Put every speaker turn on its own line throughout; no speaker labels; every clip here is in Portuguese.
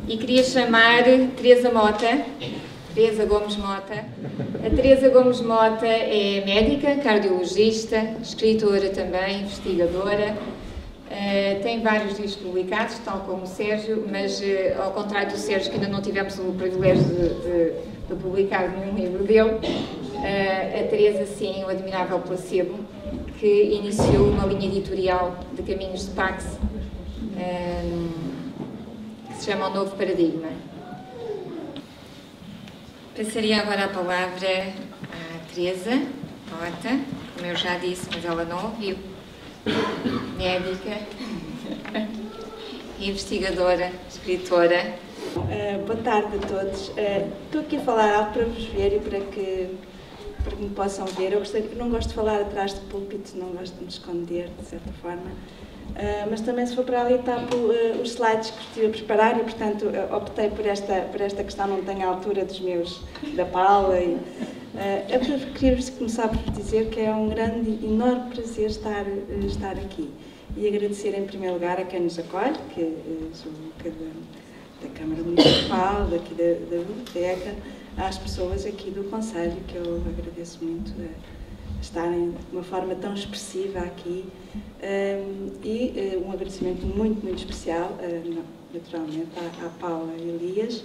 e queria chamar Teresa Mota, Teresa Gomes Mota. A Teresa Gomes Mota é médica, cardiologista, escritora também, investigadora. Tem vários livros publicados, tal como o Sérgio, mas ao contrário do Sérgio, que ainda não tivemos o privilégio de publicar nenhum livro dele, a Teresa, sim, o Admirável Placebo, que iniciou uma linha editorial de caminhos de Pax, que se chama O Novo Paradigma. Passaria agora a palavra à Teresa Mota, como eu já disse, mas ela não ouviu. Médica, investigadora, escritora.
Boa tarde a todos. Estou aqui a falar algo para vos ver e para que me possam ver. Eu não gosto de falar atrás de púlpito, não gosto de me esconder, de certa forma. Mas também, se for para ali, tapo os slides que estive a preparar e, portanto, optei por esta questão, não tenho a altura dos meus, da Paula. Eu queria começar por dizer que é um grande, enorme prazer estar aqui e agradecer, em primeiro lugar, a quem nos acolhe, que da Câmara Municipal, daqui da Biblioteca, às pessoas aqui do Conselho, que eu agradeço muito estarem de uma forma tão expressiva aqui, e um agradecimento muito, muito especial, naturalmente, à Paula Elias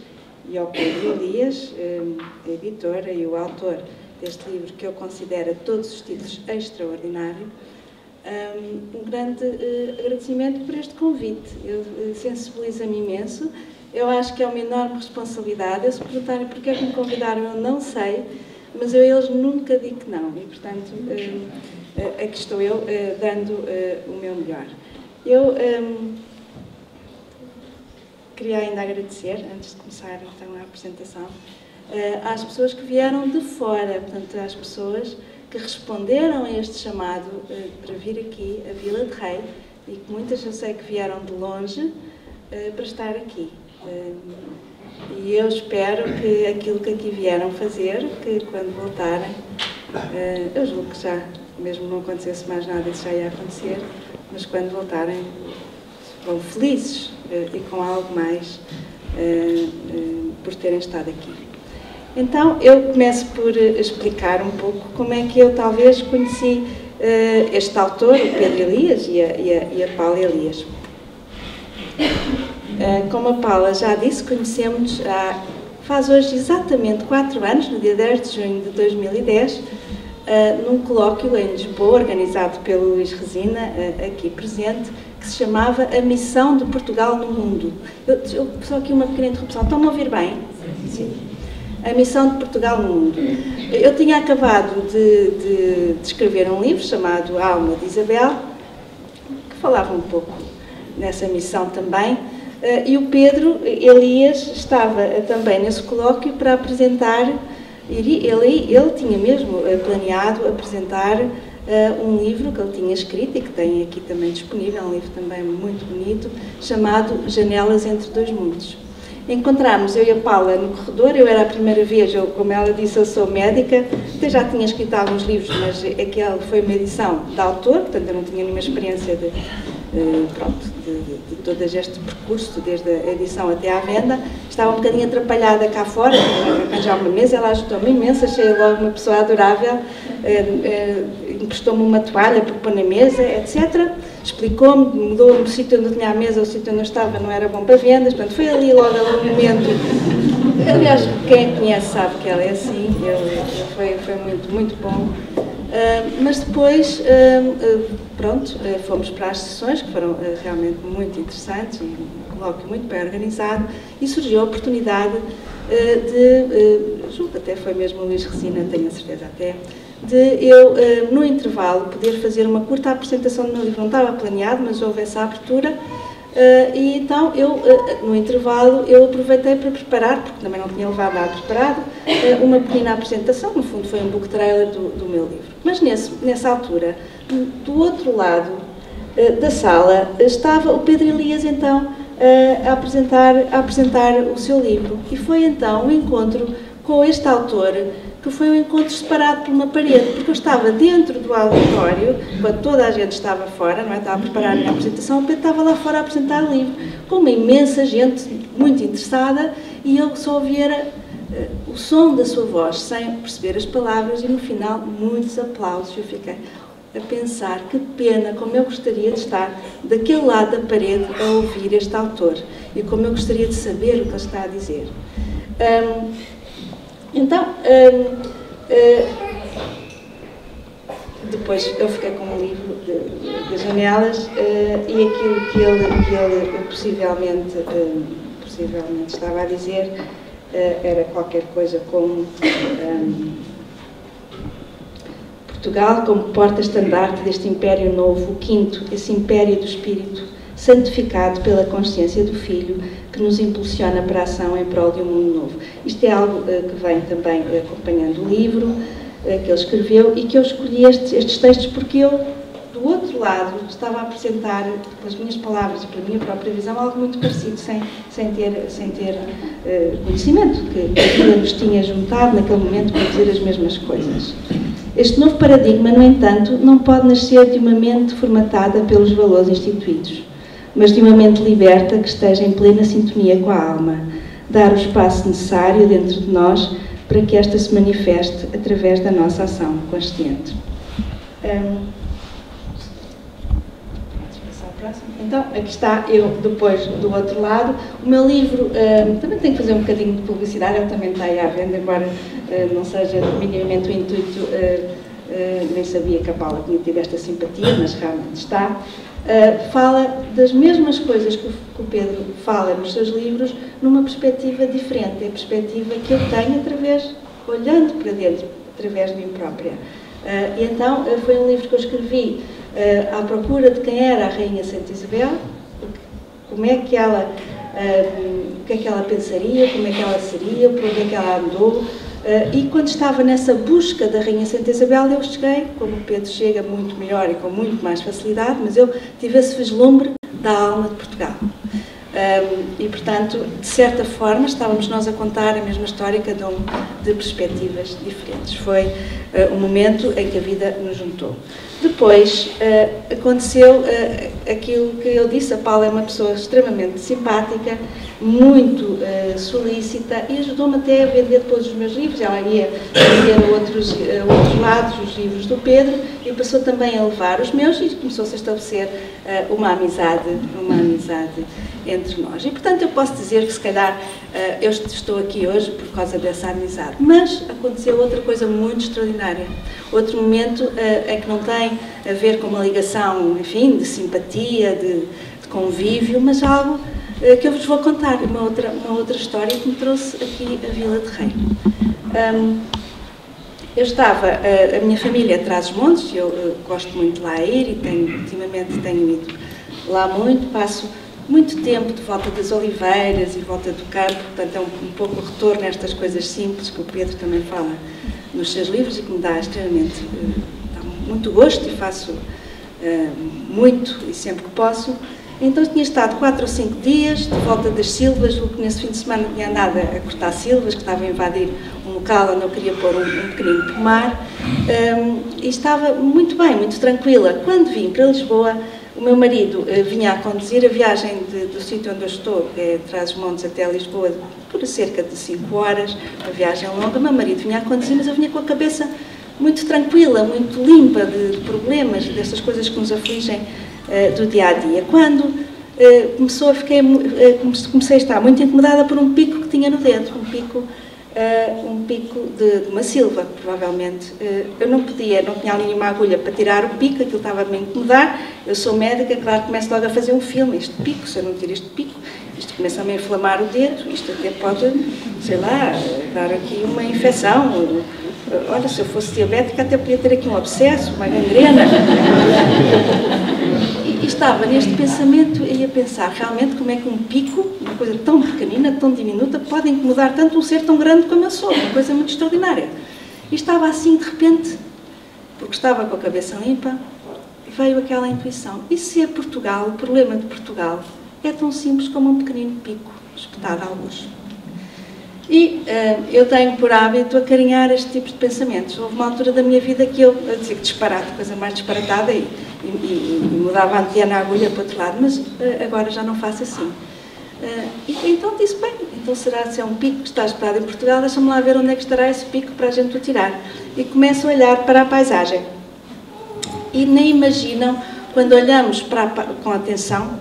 e ao Pedro Elias, a editora e o autor deste livro, que eu considero todos os títulos extraordinário. Um grande agradecimento por este convite. Sensibiliza-me imenso. Eu acho que é uma enorme responsabilidade. Se perguntarem porque é que me convidaram, eu não sei, mas eu a eles nunca digo que não. E, portanto, aqui estou eu dando o meu melhor. Eu queria ainda agradecer, antes de começar então a apresentação, às pessoas que vieram de fora, portanto, às pessoas que responderam a este chamado para vir aqui a Vila de Rei, e que muitas eu sei que vieram de longe para estar aqui. E eu espero que aquilo que aqui vieram fazer, que quando voltarem, eu julgo que já, mesmo não acontecesse mais nada, isso já ia acontecer, mas quando voltarem, vão felizes e com algo mais por terem estado aqui. Então, eu começo por explicar um pouco como é que eu talvez conheci este autor, o Pedro Elias e a Paula Elias. Como a Paula já disse, conhecemos faz hoje exatamente 4 anos, no dia 10 de junho de 2010, num colóquio em Lisboa, organizado pelo Luís Resina, aqui presente, que se chamava A Missão de Portugal no Mundo. Só aqui uma pequena interrupção. Estão-me a ouvir bem? Sim. A Missão de Portugal no Mundo. Eu tinha acabado de escrever um livro chamado A Alma de Isabel, que falava um pouco nessa missão também, e o Pedro Elias estava também nesse colóquio para apresentar, ele tinha mesmo planeado apresentar um livro que ele tinha escrito e que tem aqui também disponível, um livro também muito bonito, chamado Janelas entre Dois Mundos. Encontramos eu e a Paula no corredor. Eu era a primeira vez, como ela disse, eu sou médica, até já tinha escrito alguns livros, mas aquela foi uma edição de autor, portanto eu não tinha nenhuma experiência de todo este percurso, desde a edição até à venda. Estava um bocadinho atrapalhada cá fora, arranjar uma mesa, ela ajudou-me imenso, achei logo uma pessoa adorável, emprestou-me uma toalha para pôr na mesa, etc. Explicou-me, mudou-me o sítio onde eu tinha a mesa, o sítio onde eu estava não era bom para vendas, portanto foi ali logo um momento. Aliás, quem a conhece sabe que ela é assim, foi muito, muito bom. Mas depois, fomos para as sessões, que foram realmente muito interessantes, um colóquio muito bem organizado, e surgiu a oportunidade julgo que até foi mesmo o Luís Resina, tenho a certeza até, de eu, no intervalo, poder fazer uma curta apresentação do meu livro. Não estava planeado, mas houve essa abertura, e então no intervalo, eu aproveitei para preparar, porque também não tinha levado nada preparado, uma pequena apresentação, no fundo foi um book trailer do meu livro. Mas nessa altura, do outro lado da sala, estava o Pedro Elias, então, a apresentar o seu livro. E foi então um encontro com este autor que foi um encontro separado por uma parede, porque eu estava dentro do auditório, quando toda a gente estava fora, não é? Estava a preparar a minha apresentação, o Pedro estava lá fora a apresentar o livro, com uma imensa gente muito interessada, e eu só ouvia o som da sua voz, sem perceber as palavras, e no final muitos aplausos. Eu fiquei a pensar, que pena, como eu gostaria de estar daquele lado da parede a ouvir este autor, e como eu gostaria de saber o que ele está a dizer. Depois eu fiquei com um livro das janelas, e aquilo que ele possivelmente estava a dizer era qualquer coisa como Portugal como porta-estandarte deste Império Novo, o quinto, esse Império do Espírito, santificado pela consciência do Filho, que nos impulsiona para a ação em prol de um mundo novo. Isto é algo que vem também acompanhando o livro que ele escreveu, e que eu escolhi estes textos porque eu, do outro lado, estava a apresentar, pelas minhas palavras e pela minha própria visão, algo muito parecido, sem ter conhecimento que ele nos tinha juntado naquele momento para dizer as mesmas coisas. Este novo paradigma, no entanto, não pode nascer de uma mente formatada pelos valores instituídos, mas de uma mente liberta que esteja em plena sintonia com a alma, dar o espaço necessário dentro de nós para que esta se manifeste através da nossa ação consciente. Então, aqui está eu, depois, do outro lado. O meu livro, também tenho que fazer um bocadinho de publicidade, ele também está aí à venda, embora não seja minimamente o intuito, nem sabia que a Paula tinha tido esta simpatia, mas realmente está. Fala das mesmas coisas que o Pedro fala nos seus livros, numa perspectiva diferente, é a perspectiva que eu tenho olhando para dentro, através de mim própria. E então, foi um livro que eu escrevi à procura de quem era a Rainha Santa Isabel, como é que ela, o que é que ela pensaria, como é que ela seria, por onde é que ela andou. E quando estava nessa busca da Rainha Santa Isabel, eu cheguei, como o Pedro chega muito melhor e com muito mais facilidade, mas eu tive esse vislumbre da alma de Portugal. E, portanto, de certa forma, estávamos nós a contar a mesma história, cada um de perspectivas diferentes. Foi um momento em que a vida nos juntou. Depois, aconteceu aquilo que eu disse. A Paula é uma pessoa extremamente simpática, muito solícita, e ajudou-me até a vender depois os meus livros. Ela ia vender a outros lados os livros do Pedro, e passou também a levar os meus, e começou-se a estabelecer uma amizade entre nós. E, portanto, eu posso dizer que, se calhar, eu estou aqui hoje por causa dessa amizade. Mas aconteceu outra coisa muito extraordinária. Outro momento que não tem a ver com uma ligação, enfim, de simpatia, de convívio, mas algo que eu vos vou contar, uma outra história que me trouxe aqui a Vila de Rei. Eu estava, a minha família é de Trás-os-Montes, eu gosto muito de lá ir, e ultimamente tenho ido lá muito, passo muito tempo de volta das oliveiras e volta do campo, portanto é um pouco o retorno a estas coisas simples que o Pedro também fala nos seus livros e que me dá extremamente dá muito gosto, e faço muito e sempre que posso. Então tinha estado 4 ou 5 dias de volta das silvas, o que nesse fim de semana tinha andado a cortar silvas, que estava a invadir um local onde eu queria pôr um pequenino pomar, e estava muito bem, muito tranquila. Quando vim para Lisboa, o meu marido vinha a conduzir a viagem do sítio onde eu estou, que é de Trás-os-Montes até Lisboa, por cerca de 5 horas, uma viagem longa. O meu marido vinha a conduzir, mas eu vinha com a cabeça muito tranquila, muito limpa de problemas, destas coisas que nos afligem do dia-a-dia. Quando comecei a estar muito incomodada por um pico que tinha no dedo, um pico de uma silva, provavelmente. Eu não tinha ali nenhuma agulha para tirar o pico, aquilo estava a me incomodar. Eu sou médica, claro, começo logo a fazer um filme. Este pico, se eu não tiro este pico, isto começa a me inflamar o dedo, isto até pode, sei lá, dar aqui uma infecção. Olha, se eu fosse diabética, até podia ter aqui um abscesso, uma gangrena. E estava neste pensamento e a pensar realmente como é que um pico, uma coisa tão pequenina, tão diminuta, pode incomodar tanto um ser tão grande como eu sou, uma coisa muito extraordinária. E estava assim, de repente, porque estava com a cabeça limpa, veio aquela intuição. E se Portugal, o problema de Portugal, é tão simples como um pequenino pico espetado à luz? E eu tenho por hábito acarinhar este tipo de pensamentos. Houve uma altura da minha vida que eu dizia que disparate, coisa mais disparatada, e mudava a antena, a agulha para o outro lado, mas agora já não faço assim. E então disse, bem, então será se é um pico que está esperado em Portugal, deixa-me lá ver onde é que estará esse pico para a gente o tirar. E começo a olhar para a paisagem. E nem imaginam, quando olhamos com atenção,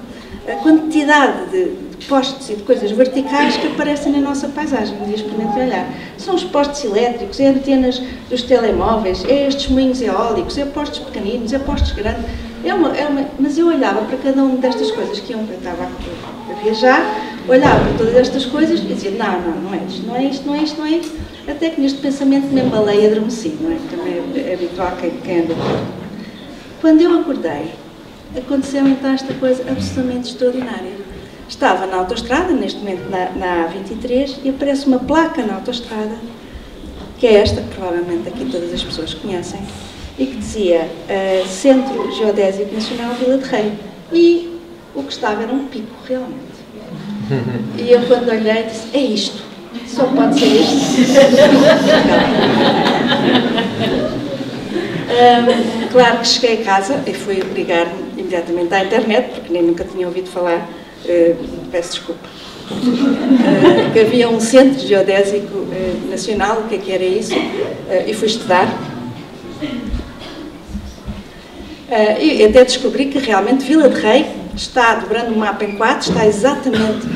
a quantidade de postes e de coisas verticais que aparecem na nossa paisagem. Um dia experimentem olhar. São os postes elétricos, é antenas dos telemóveis, é estes moinhos eólicos, é postes pequeninos, é postes grandes. Mas eu olhava para cada uma destas coisas que eu estava a viajar, olhava para todas estas coisas e dizia, não é isto, não é isto, não é isto, não é isto. Até que neste pensamento me embalei e adormeci, não é? Também é habitual quem anda. Quando eu acordei, aconteceu então esta coisa absolutamente extraordinária. Estava na autoestrada, neste momento na A23, e aparece uma placa na autoestrada, que é esta, que provavelmente aqui todas as pessoas conhecem, e que dizia Centro Geodésico Nacional Vila de Rei. E o que estava era um pico, realmente. E eu, quando olhei, disse, é isto, só pode ser isto. Claro que cheguei a casa e fui ligar-me imediatamente à internet, porque nem nunca tinha ouvido falar, peço desculpa, que havia um Centro Geodésico Nacional, o que era isso, e fui estudar. E até descobri que realmente Vila de Rei está, dobrando o mapa em 4, está exatamente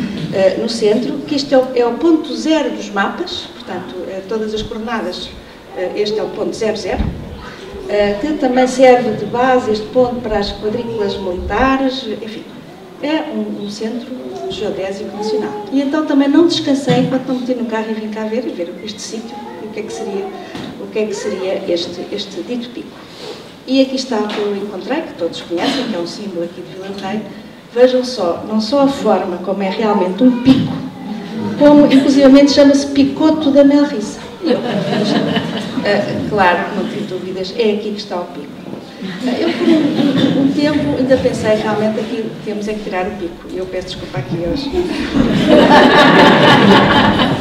no centro, que isto é o ponto zero dos mapas, portanto, todas as coordenadas, este é o ponto 00, que também serve de base, este ponto, para as quadrículas militares, enfim, é um centro geodésico nacional. E então também não descansei enquanto não meti no carro e vim cá ver este sítio, e o que é que seria este dito pico. E aqui está o que eu encontrei, que todos conhecem, que é um símbolo aqui de Vila de Rei. Vejam só, não só a forma, como é realmente um pico, como inclusivamente chama-se Picoto da Melriça. Claro, não tive dúvidas, é aqui que está o pico. Eu por um tempo ainda pensei, realmente aqui temos é que tirar o pico, e eu peço desculpa aqui hoje.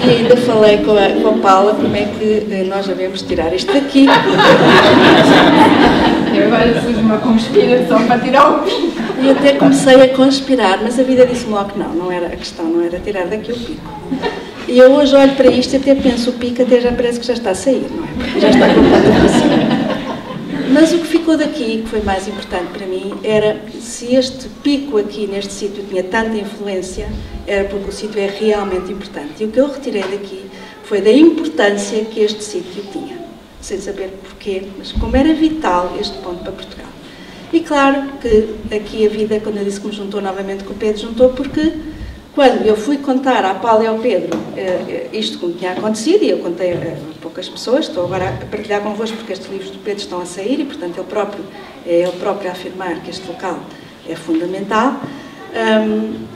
E ainda falei com a Paula como é que nós devemos tirar isto daqui.
Eu agora fiz uma conspiração para tirar o pico.
E até comecei a conspirar, mas a vida disse-me logo que não era a questão, não era tirar daqui o pico. E eu hoje olho para isto e até penso, o pico até já parece que já está a sair, não é? Porque já está completamente a sair. Mas o que ficou daqui, que foi mais importante para mim, era se este pico aqui neste sítio tinha tanta influência, era porque o sítio é realmente importante. E o que eu retirei daqui foi da importância que este sítio tinha, sem saber porquê, mas como era vital este ponto para Portugal. E claro que aqui a vida, quando eu disse que me juntou novamente com o Pedro, juntou porque quando eu fui contar à Paula e ao Pedro isto como tinha acontecido, e eu contei a poucas pessoas, estou agora a partilhar convosco porque estes livros do Pedro estão a sair e, portanto, ele próprio a afirmar que este local é fundamental.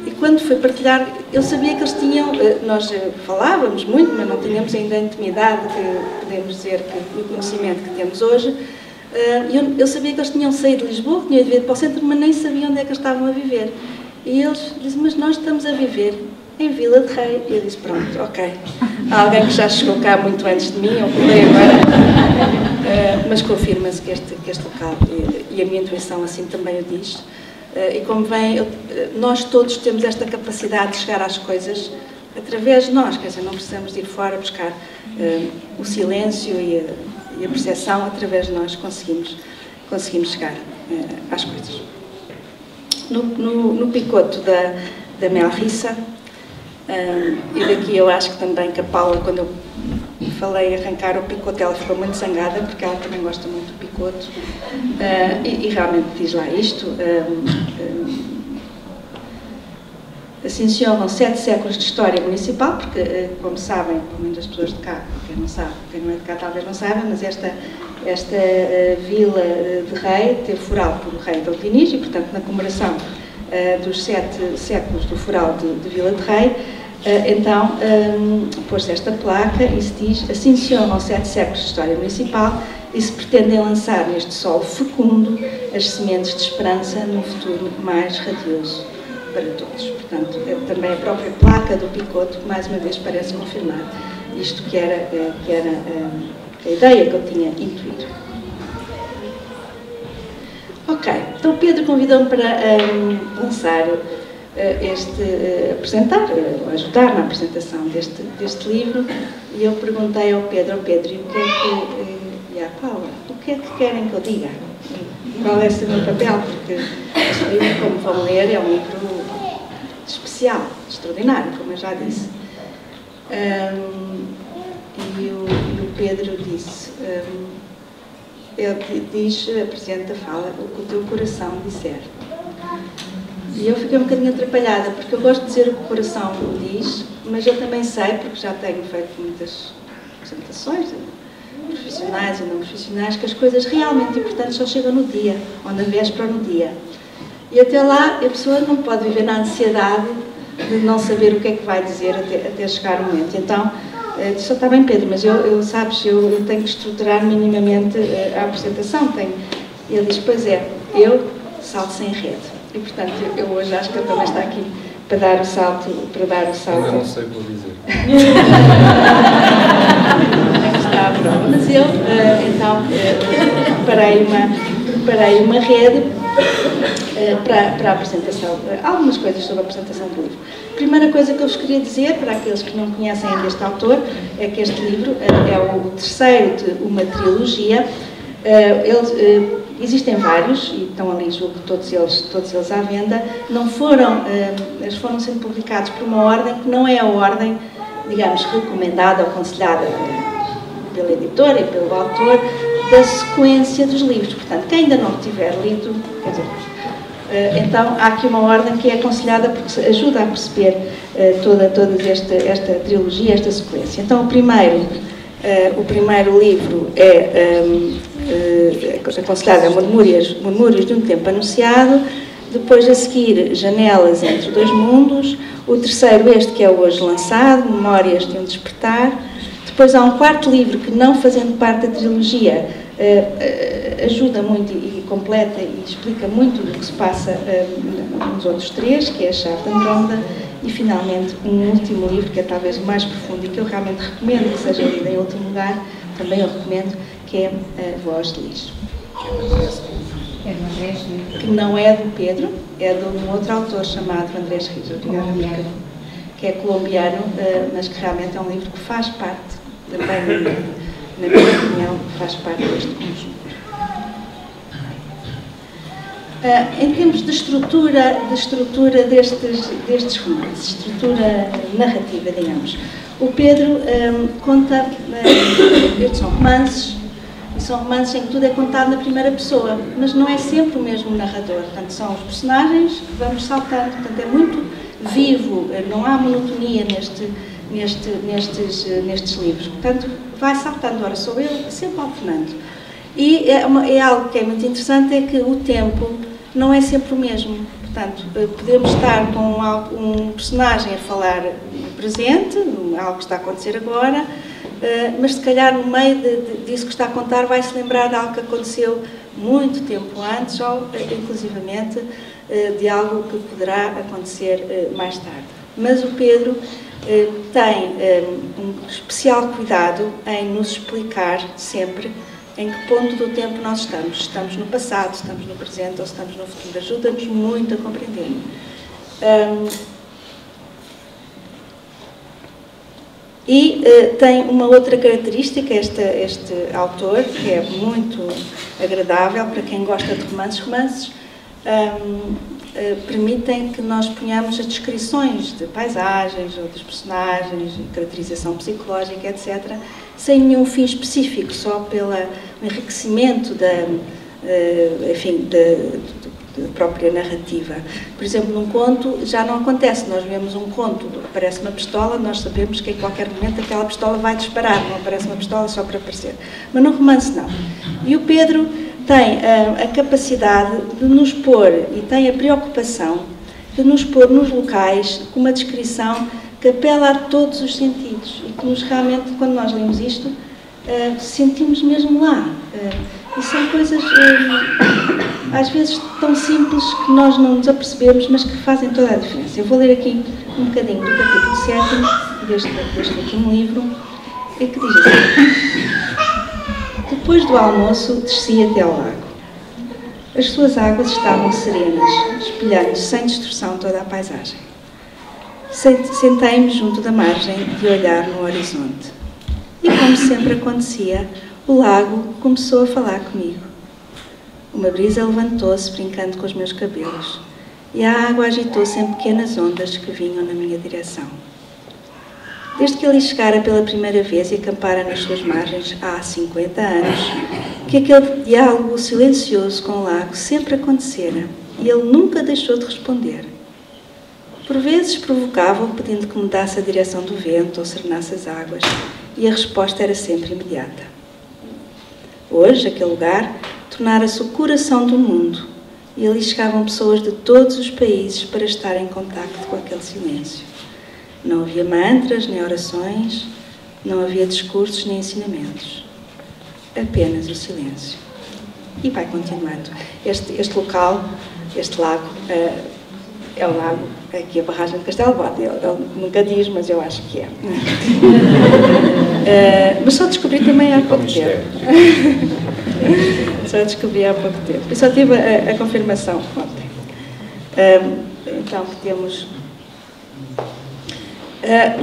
E quando fui partilhar, eu sabia que eles tinham, nós falávamos muito, mas não tínhamos ainda a intimidade que podemos dizer, que o conhecimento que temos hoje. Eu sabia que eles tinham saído de Lisboa, que tinham ido para o centro, mas nem sabiam onde é que eles estavam a viver. E eles disseram, mas nós estamos a viver em Vila de Rei. E eu disse, pronto, ok. Há alguém que já chegou cá muito antes de mim, eu pulei agora. Mas confirma-se que este local, e a minha intuição assim também o diz. E como vem, nós todos temos esta capacidade de chegar às coisas através de nós, quer dizer, não precisamos de ir fora buscar o silêncio e a percepção, através de nós conseguimos chegar às coisas. No picoto da Melriça, e daqui eu acho que também que a Paula, quando eu falei arrancar o picoto, ela ficou muito zangada, porque ela também gosta muito do picoto, e realmente diz lá isto. Assincionam 7 séculos de história municipal, porque, como sabem, pelo menos as pessoas de cá, quem não sabe, quem não é de cá talvez não saiba, mas esta vila de Rei teve foral por rei Dom Dinis, e, portanto, na comemoração dos 7 séculos do foral de Vila de Rei, então, pôs-se esta placa e se diz: assincionam 7 séculos de história municipal e se pretendem lançar neste solo fecundo as sementes de esperança num futuro mais radioso. para todos. Portanto, também a própria placa do Picoto, mais uma vez, parece confirmar isto que era a ideia que eu tinha intuído. Ok, então o Pedro convidou-me para lançar apresentar, ajudar na apresentação deste livro, e eu perguntei ao Pedro, e à Paula, o que é que querem que eu diga? Qual é esse o meu papel? Porque este livro, como vão ler, é um livro especial, extraordinário, como eu já disse. E o Pedro disse, ele diz, apresenta, fala, o que o teu coração disser. E eu fiquei um bocadinho atrapalhada, porque eu gosto de dizer o que o coração diz, mas eu também sei, porque já tenho feito muitas apresentações, profissionais e não profissionais, que as coisas realmente importantes só chegam no dia, ou na véspera ou no dia. E até lá a pessoa não pode viver na ansiedade de não saber o que é que vai dizer até chegar o momento. Então, só está bem, Pedro, mas eu tenho que estruturar minimamente a apresentação. Ele diz, pois é, eu salto sem rede. E, portanto, eu hoje acho que ele também está aqui para dar o salto. Eu
não sei o que vou dizer.
Está a prova. Mas eu, então, preparei uma rede para a apresentação. Algumas coisas sobre a apresentação do livro. A primeira coisa que eu vos queria dizer, para aqueles que não conhecem ainda este autor, é que este livro é o terceiro de uma trilogia. Existem vários, e estão ali, julgo, todos eles à venda. Eles foram sendo publicados por uma ordem que não é a ordem, digamos, recomendada ou aconselhada pela editora e pelo autor, da sequência dos livros. Portanto, quem ainda não tiver lido, quer dizer, então há aqui uma ordem que é aconselhada porque ajuda a perceber toda esta trilogia, esta sequência. Então, o primeiro livro é aconselhado a Murmúrios de um Tempo Anunciado, depois a seguir Janelas entre dois Mundos, o terceiro este que é hoje lançado, Memórias de um Despertar. Depois há um quarto livro que, não fazendo parte da trilogia, ajuda muito e completa e explica muito do que se passa nos outros três, que é A Chave de Andrómeda, e finalmente um último livro que é talvez o mais profundo e que eu realmente recomendo que seja lido em último lugar, também eu recomendo, que é A Voz de Lixo. Que não é do Pedro, é de um outro autor chamado Andrés Rios, que é colombiano, mas que realmente é um livro que faz parte, também, na minha opinião, faz parte deste conjunto. Em termos de estrutura destes romances, estrutura narrativa, digamos, o Pedro conta, estes são romances, e são romances em que tudo é contado na primeira pessoa, mas não é sempre o mesmo narrador. Portanto, são os personagens que vamos saltando, portanto, é muito vivo, não há monotonia nestes livros. Portanto, vai saltando, ora sou eu, sempre alternando. E é algo que é muito interessante, é que o tempo não é sempre o mesmo. Portanto, podemos estar com um personagem a falar no presente, algo que está a acontecer agora, mas se calhar no meio disso que está a contar vai-se lembrar de algo que aconteceu muito tempo antes, ou inclusivamente de algo que poderá acontecer mais tarde. Mas o Pedro tem um especial cuidado em nos explicar sempre em que ponto do tempo nós estamos. Estamos no passado, estamos no presente ou estamos no futuro. Ajuda-nos muito a compreender. Tem uma outra característica, este autor, que é muito agradável para quem gosta de romances. Romances permitem que nós ponhamos as descrições de paisagens ou dos personagens, caracterização psicológica, etc., sem nenhum fim específico, só pelo enriquecimento da própria narrativa. Por exemplo, num conto já não acontece, nós vemos um conto, aparece uma pistola, nós sabemos que em qualquer momento aquela pistola vai disparar, não aparece uma pistola só para aparecer. Mas no romance não. E o Pedro tem a capacidade de nos pôr, e tem a preocupação de nos pôr nos locais com uma descrição que apela a todos os sentidos e que nos realmente, quando nós lemos isto, sentimos mesmo lá. E são coisas, às vezes, tão simples que nós não nos apercebemos, mas que fazem toda a diferença. Eu vou ler aqui um bocadinho do capítulo 7 deste último livro, e que diz assim: depois do almoço, desci até ao lago. As suas águas estavam serenas, espelhando sem distorção toda a paisagem. Sentei-me junto da margem de olhar no horizonte. E, como sempre acontecia, o lago começou a falar comigo. Uma brisa levantou-se, brincando com os meus cabelos, e a água agitou-se em pequenas ondas que vinham na minha direção. Desde que ali chegara pela primeira vez e acampara nas suas margens há 50 anos, que aquele diálogo silencioso com o lago sempre acontecera, e ele nunca deixou de responder. Por vezes provocava-o pedindo que mudasse a direção do vento ou serenasse as águas, e a resposta era sempre imediata. Hoje, aquele lugar tornara-se o coração do mundo, e ali chegavam pessoas de todos os países para estar em contacto com aquele silêncio. Não havia mantras, nem orações, não havia discursos, nem ensinamentos. Apenas o silêncio. E vai continuando. Este local, este lago, é o lago, aqui a barragem de Castelo Bode. Ele nunca diz, mas eu acho que é. Mas só descobri também há pouco tempo. Só descobri há pouco tempo. E só tive a confirmação ontem. Então, temos...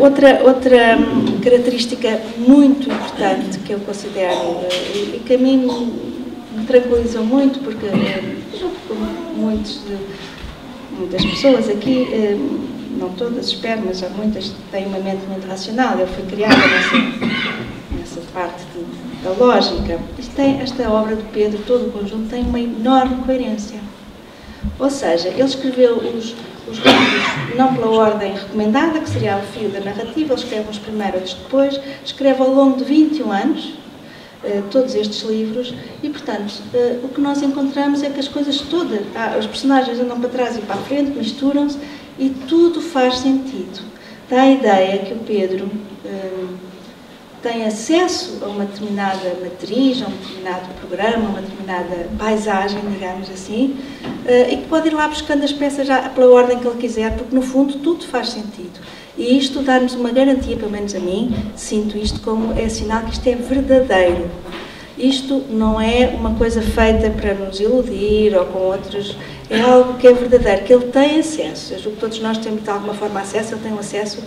Outra característica muito importante que eu considero e que a mim me tranquilizou muito, porque junto com muitas pessoas aqui, não todas espero, mas há muitas que têm uma mente muito racional. Eu fui criada nessa parte da lógica. Esta obra de Pedro, todo o conjunto, tem uma enorme coerência. Ou seja, ele escreveu os livros não pela ordem recomendada, que seria o fio da narrativa. Ele escreve uns primeiro, outros depois. Escreve ao longo de 21 anos todos estes livros e, portanto, o que nós encontramos é que as coisas todas, os personagens andam para trás e para a frente, misturam-se e tudo faz sentido. Dá a ideia que o Pedro tem acesso a uma determinada matriz, a um determinado programa, a uma determinada paisagem, digamos assim, e que pode ir lá buscando as peças já pela ordem que ele quiser, porque no fundo tudo faz sentido. E isto dá-nos uma garantia, pelo menos a mim, sinto isto como é sinal que isto é verdadeiro. Isto não é uma coisa feita para nos iludir ou com outros, é algo que é verdadeiro, que ele tem acesso. Eu julgo que todos nós temos de alguma forma acesso, ele tem um acesso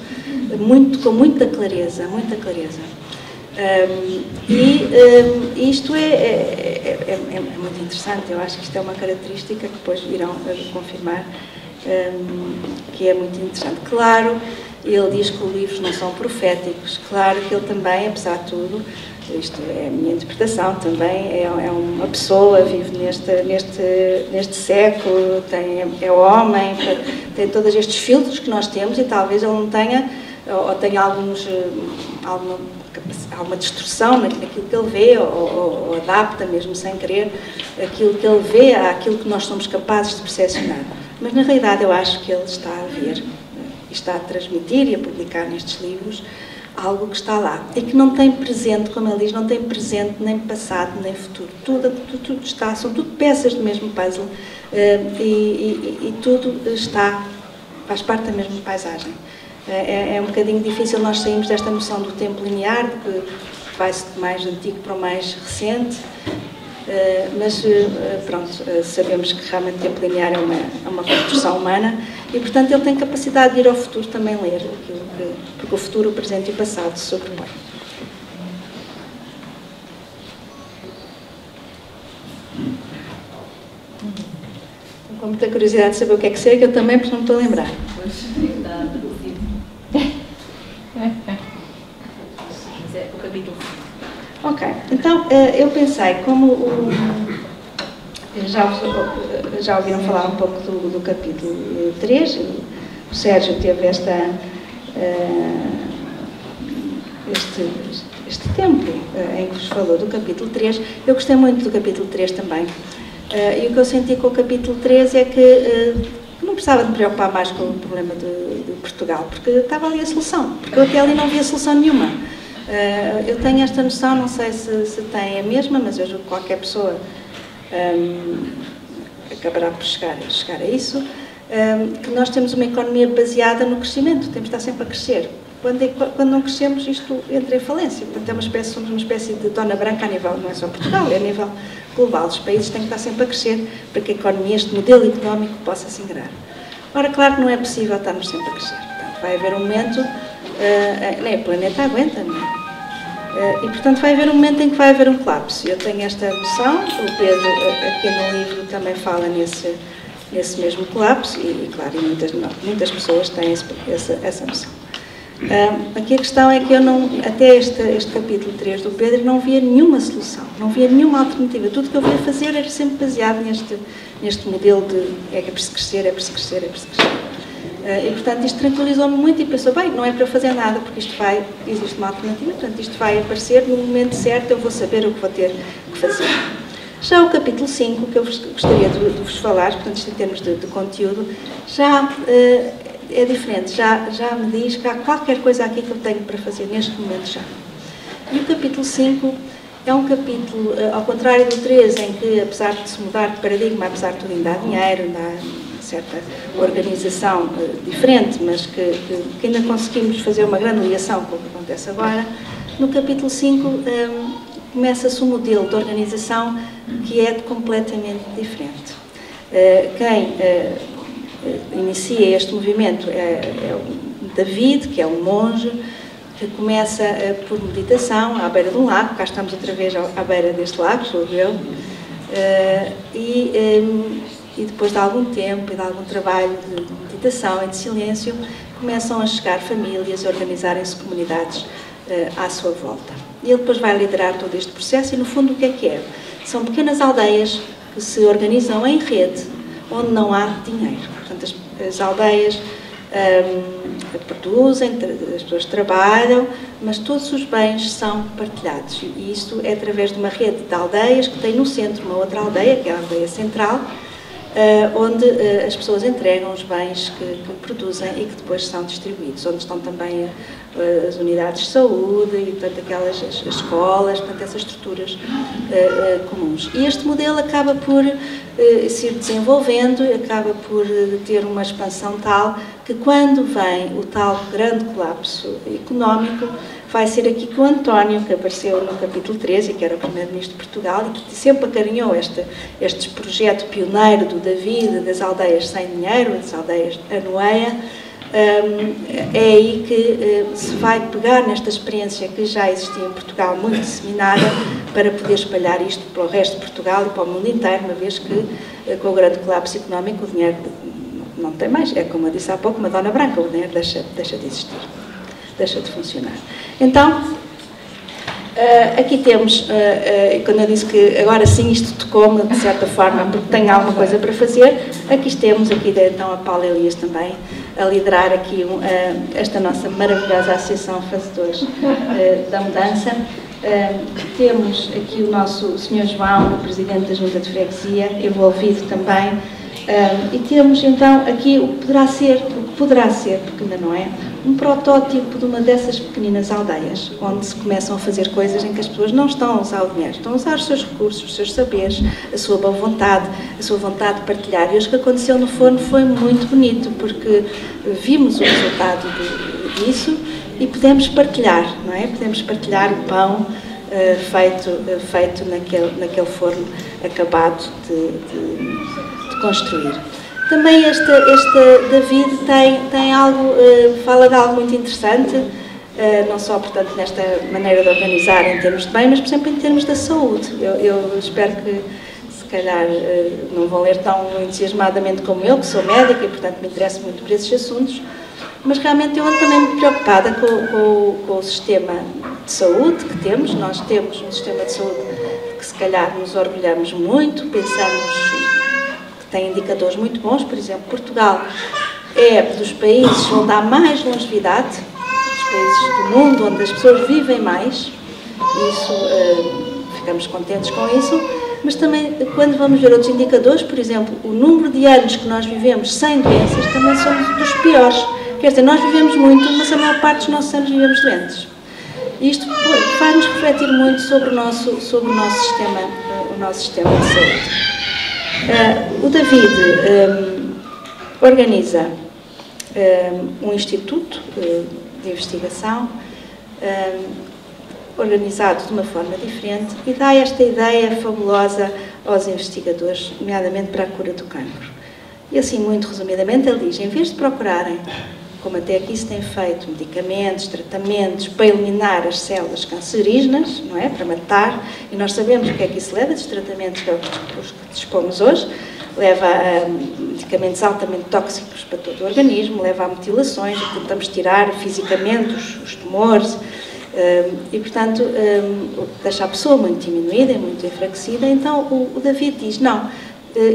com muita clareza, muita clareza. Isto é muito interessante. Eu acho que isto é uma característica que depois irão confirmar, que é muito interessante. Claro, ele diz que os livros não são proféticos. Claro que ele também, apesar de tudo, isto é a minha interpretação, também é uma pessoa, vive neste século, é homem, tem todos estes filtros que nós temos, e talvez ele não tenha, ou tenha alguma distorção naquilo que ele vê, ou adapta mesmo sem querer aquilo que ele vê àquilo que nós somos capazes de percepcionar. Mas na realidade eu acho que ele está a ver, está a transmitir e a publicar nestes livros algo que está lá e que não tem presente, como ele diz, não tem presente nem passado nem futuro. Tudo está, são tudo peças do mesmo puzzle, e tudo faz parte da mesma paisagem. É um bocadinho difícil nós sairmos desta noção do tempo linear, que vai-se de mais antigo para o mais recente, mas pronto, sabemos que realmente o tempo linear é uma construção humana e, portanto, ele tem capacidade de ir ao futuro também ler aquilo porque o futuro, o presente e o passado se sobrepõem. Estou com muita curiosidade de saber o que é que sei, que eu também, porque não me estou a lembrar.
O capítulo.
Ok, então eu pensei, como já ouviram falar um pouco do capítulo 3, o Sérgio teve este tempo em que vos falou do capítulo 3, eu gostei muito do capítulo 3 também, e o que eu senti com o capítulo 3 é que não precisava de me preocupar mais com o problema de Portugal, porque estava ali a solução, porque eu até ali não via solução nenhuma. Eu tenho esta noção, não sei se tem a mesma, mas eu julgo que qualquer pessoa acabará por chegar a isso, que nós temos uma economia baseada no crescimento, temos de estar sempre a crescer. Quando não crescemos, isto entra em falência. Portanto, somos uma espécie de dona branca a nível, não é só Portugal, é a nível global. Os países têm que estar sempre a crescer para que a economia, este modelo económico, possa se ingrar. Ora, claro que não é possível estarmos sempre a crescer. Portanto, vai haver um momento, nem o planeta aguenta, não é? E, portanto, vai haver um momento em que vai haver um colapso. Eu tenho esta noção, o Pedro, aqui no livro, também fala nesse mesmo colapso, e claro, muitas pessoas têm essa noção. Aqui a questão é que eu não, até este capítulo 3 do Pedro, não via nenhuma solução, não via nenhuma alternativa. Tudo que eu via fazer era sempre baseado neste modelo de é preciso crescer, é preciso crescer, é preciso crescer. E, portanto, isto tranquilizou-me muito e pensou, bem, não é para fazer nada, porque existe uma alternativa, portanto, isto vai aparecer no momento certo, eu vou saber o que vou ter que fazer. Já o capítulo 5, que eu gostaria de vos falar, portanto, isto em termos de conteúdo, já é diferente, já me diz que há qualquer coisa aqui que eu tenho para fazer neste momento já. E o capítulo 5 é um capítulo, ao contrário do 3, em que, apesar de se mudar de paradigma, apesar de tudo ainda dá dinheiro, ainda há certa organização diferente, mas que ainda conseguimos fazer uma grande ligação com o que acontece agora, no capítulo 5 começa-se um modelo de organização que é completamente diferente. Quem inicia este movimento é o David, que é um monge, que começa por meditação à beira de um lago, cá estamos outra vez à beira deste lago, sou eu, e depois de algum tempo e de algum trabalho de meditação e de silêncio, começam a chegar famílias, a organizarem-se comunidades à sua volta. E ele depois vai liderar todo este processo e, no fundo, o que é? São pequenas aldeias que se organizam em rede, onde não há dinheiro. Portanto, as aldeias produzem, as pessoas trabalham, mas todos os bens são partilhados. E isto é através de uma rede de aldeias que tem no centro uma outra aldeia, que é a aldeia central, onde as pessoas entregam os bens que produzem e que depois são distribuídos, onde estão também as unidades de saúde e, portanto, as escolas, portanto, essas estruturas comuns. E este modelo acaba por se ir desenvolvendo, acaba por ter uma expansão tal que, quando vem o tal grande colapso económico, vai ser aqui que o António, que apareceu no capítulo 13, que era o primeiro-ministro de Portugal, e que sempre acarinhou este projeto pioneiro do David, das aldeias sem dinheiro, das aldeias Anoeia, é aí que se vai pegar nesta experiência que já existia em Portugal, muito disseminada, para poder espalhar isto para o resto de Portugal e para o mundo inteiro, uma vez que, com o grande colapso económico, o dinheiro não tem mais. É como eu disse há pouco, uma dona branca, o dinheiro deixa de existir, deixa de funcionar. Então, aqui temos, quando eu disse que agora sim isto tocou-me, de certa forma, porque tenho alguma coisa para fazer, aqui temos, então a Paula Elias também, a liderar aqui esta nossa maravilhosa Associação Fazedores da Mudança. Temos aqui o nosso Sr. João, o Presidente da Junta de Freguesia, envolvido também, e temos então aqui o que poderá ser, porque ainda não é, um protótipo de uma dessas pequeninas aldeias, onde se começam a fazer coisas em que as pessoas não estão a usar o dinheiro, estão a usar os seus recursos, os seus saberes, a sua boa vontade, a sua vontade de partilhar. E hoje o que aconteceu no Forno foi muito bonito, porque vimos o resultado disso e podemos partilhar, não é? Podemos partilhar o pão feito naquele forno acabado de construir. Também este David tem algo, fala de algo muito interessante, não só, portanto, nesta maneira de organizar em termos de bem, mas, por exemplo, em termos da saúde. Eu espero que, se calhar, não vão ler tão entusiasmadamente como eu, que sou médica e, portanto, me interesso muito por esses assuntos, mas realmente eu ando também muito preocupada com o sistema de saúde que temos. Nós temos um sistema de saúde que, se calhar, nos orgulhamos muito, pensamos tem indicadores muito bons. Por exemplo, Portugal é dos países onde há mais longevidade, dos países do mundo onde as pessoas vivem mais, ficamos contentes com isso, mas também quando vamos ver outros indicadores, por exemplo, o número de anos que nós vivemos sem doenças também são dos piores. Quer dizer, nós vivemos muito, mas a maior parte dos nossos anos vivemos doentes. Isto faz-nos refletir muito sobre o nosso sistema de saúde. O David organiza um instituto de investigação, organizado de uma forma diferente, e dá esta ideia fabulosa aos investigadores, nomeadamente para a cura do cancro. E assim, muito resumidamente, ele diz, em vez de procurarem, como até aqui se tem feito, medicamentos, tratamentos para eliminar as células cancerígenas, não é? Para matar, e nós sabemos o que é que isso leva, esses tratamentos que dispomos hoje, leva a medicamentos altamente tóxicos para todo o organismo, leva a mutilações, tentamos tirar fisicamente os tumores, e, portanto, deixa a pessoa muito diminuída e muito enfraquecida. Então, o David diz, não,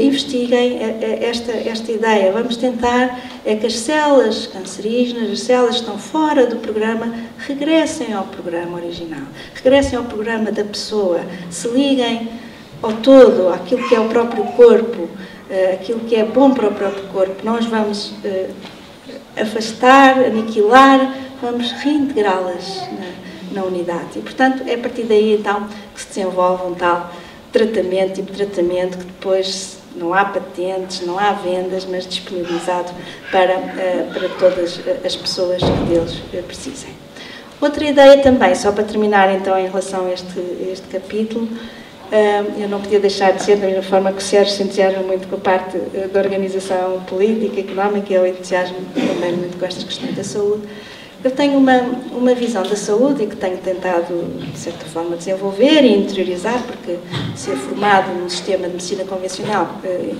investiguem esta ideia, vamos tentar que as células cancerígenas, as células que estão fora do programa, regressem ao programa original, regressem ao programa da pessoa, se liguem ao todo, àquilo que é o próprio corpo, aquilo que é bom para o próprio corpo. Nós vamos afastar, aniquilar, vamos reintegrá-las na unidade. E, portanto, é a partir daí, então, que se desenvolve um tal tratamento, tipo de tratamento que depois não há patentes, não há vendas, mas disponibilizado para todas as pessoas que deles precisem. Outra ideia também, só para terminar então em relação a este capítulo, eu não podia deixar de dizer, da mesma forma que o Sérgio se entusiasma muito com a parte da organização política, económica, eu entusiasmo também muito com estas questões da saúde. Eu tenho uma visão da saúde e que tenho tentado, de certa forma, desenvolver e interiorizar, porque ser formado num sistema de medicina convencional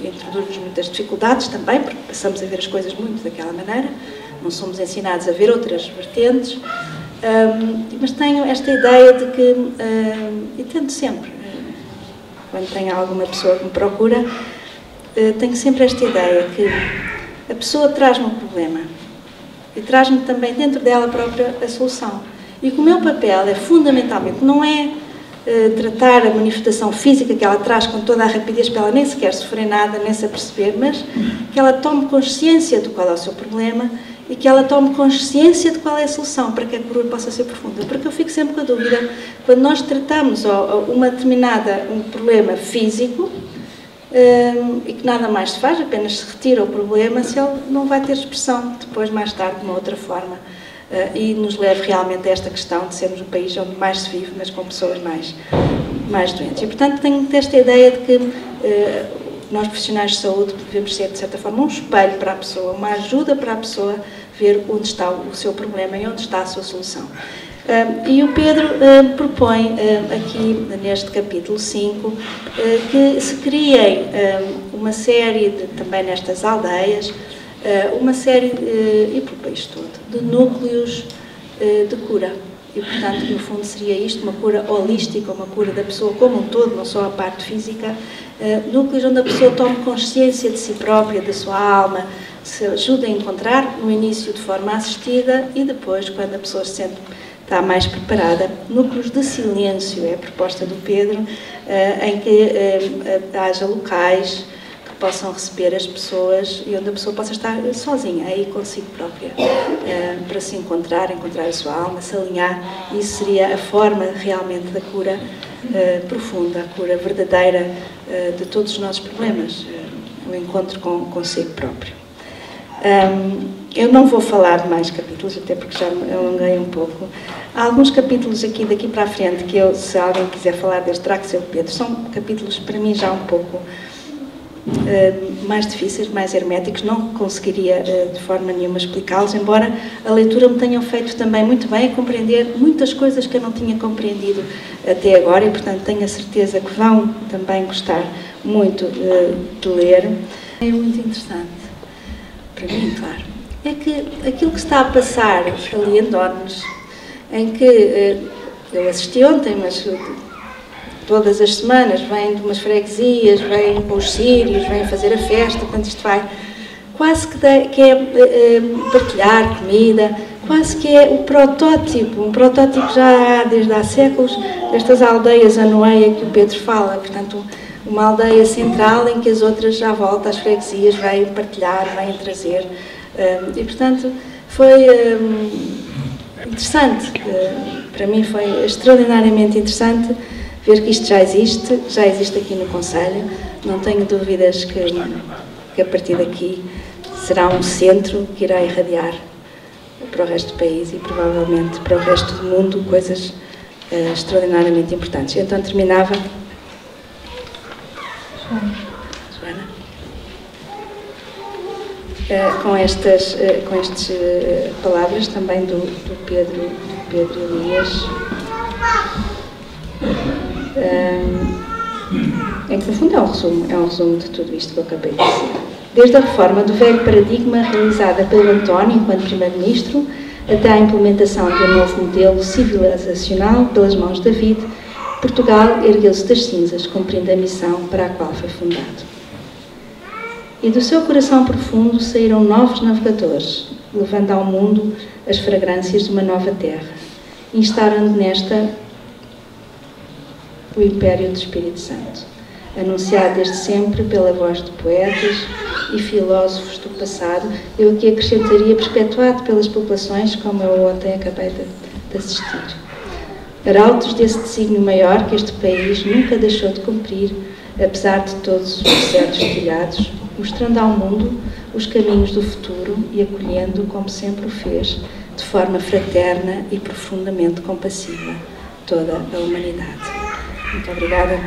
introduz-nos muitas dificuldades também, porque passamos a ver as coisas muito daquela maneira, não somos ensinados a ver outras vertentes, mas tenho esta ideia de que, e tento sempre, quando tenho alguma pessoa que me procura, tenho sempre esta ideia que a pessoa traz-me um problema, e traz-me também dentro dela própria a solução. E que o meu papel é fundamentalmente, não é tratar a manifestação física que ela traz com toda a rapidez para ela nem sequer sofrer nada, nem se aperceber, mas que ela tome consciência de qual é o seu problema e que ela tome consciência de qual é a solução para que a cura possa ser profunda. Porque eu fico sempre com a dúvida, quando nós tratamos um problema físico, e que nada mais se faz, apenas se retira o problema, se ele não vai ter expressão depois, mais tarde, de uma outra forma, e nos leva realmente a esta questão de sermos o país onde mais se vive, mas com pessoas mais doentes. E, portanto, tenho esta ideia de que nós, profissionais de saúde, devemos ser, de certa forma, um espelho para a pessoa, uma ajuda para a pessoa ver onde está o seu problema e onde está a sua solução. E o Pedro propõe aqui, neste capítulo 5, que se criem uma série, também nestas aldeias, uma série, e para o país todo, de núcleos de cura. E, portanto, no fundo seria isto, uma cura holística, uma cura da pessoa como um todo, não só a parte física, núcleos onde a pessoa tome consciência de si própria, da sua alma, se ajuda a encontrar, no início de forma assistida e depois, quando a pessoa se sente está mais preparada, núcleos de silêncio, é a proposta do Pedro, em que haja locais que possam receber as pessoas e onde a pessoa possa estar sozinha, aí consigo própria, para se encontrar a sua alma, se alinhar. Isso seria a forma realmente da cura profunda, a cura verdadeira de todos os nossos problemas, o encontro consigo próprio. Eu não vou falar de mais capítulos, até porque já me alonguei um pouco. Há alguns capítulos daqui para a frente que eu, se alguém quiser falar deles, terá que ser o Pedro. São capítulos, para mim, já um pouco mais difíceis, mais herméticos. Não conseguiria, de forma nenhuma, explicá-los, embora a leitura me tenha feito também muito bem a compreender muitas coisas que eu não tinha compreendido até agora e, portanto, tenho a certeza que vão também gostar muito de ler. É muito interessante, para mim, claro. É que aquilo que está a passar ali em Dornes, em que eu assisti ontem, mas todas as semanas vêm de umas freguesias, vêm com os sírios, vêm fazer a festa, quando isto vai, quase que é partilhar comida, quase que é o protótipo, um protótipo já há desde há séculos, destas aldeias Anoeia que o Pedro fala, portanto, uma aldeia central em que as outras já voltam, as freguesias vêm partilhar, vêm trazer. E, portanto, foi interessante. Para mim foi extraordinariamente interessante ver que isto já existe aqui no Conselho. Não tenho dúvidas que a partir daqui será um centro que irá irradiar para o resto do país e provavelmente para o resto do mundo coisas extraordinariamente importantes. Então terminava. Joana. Com estas palavras também do Pedro Elias, em que no fundo é um resumo de tudo isto que eu acabei de dizer. Desde a reforma do velho paradigma realizada pelo António enquanto Primeiro-Ministro até à implementação de um novo modelo civilizacional pelas mãos de David, Portugal ergueu-se das cinzas, cumprindo a missão para a qual foi fundado. E do seu coração profundo saíram novos navegadores, levando ao mundo as fragrâncias de uma nova terra, instaurando nesta o império do Espírito Santo, anunciado desde sempre pela voz de poetas e filósofos do passado. Eu aqui acrescentaria perpetuado pelas populações, como eu ontem acabei de assistir. Arautos desse desígnio maior que este país nunca deixou de cumprir, apesar de todos os certos telhados, mostrando ao mundo os caminhos do futuro e acolhendo, como sempre o fez, de forma fraterna e profundamente compassiva, toda a humanidade. Muito obrigada.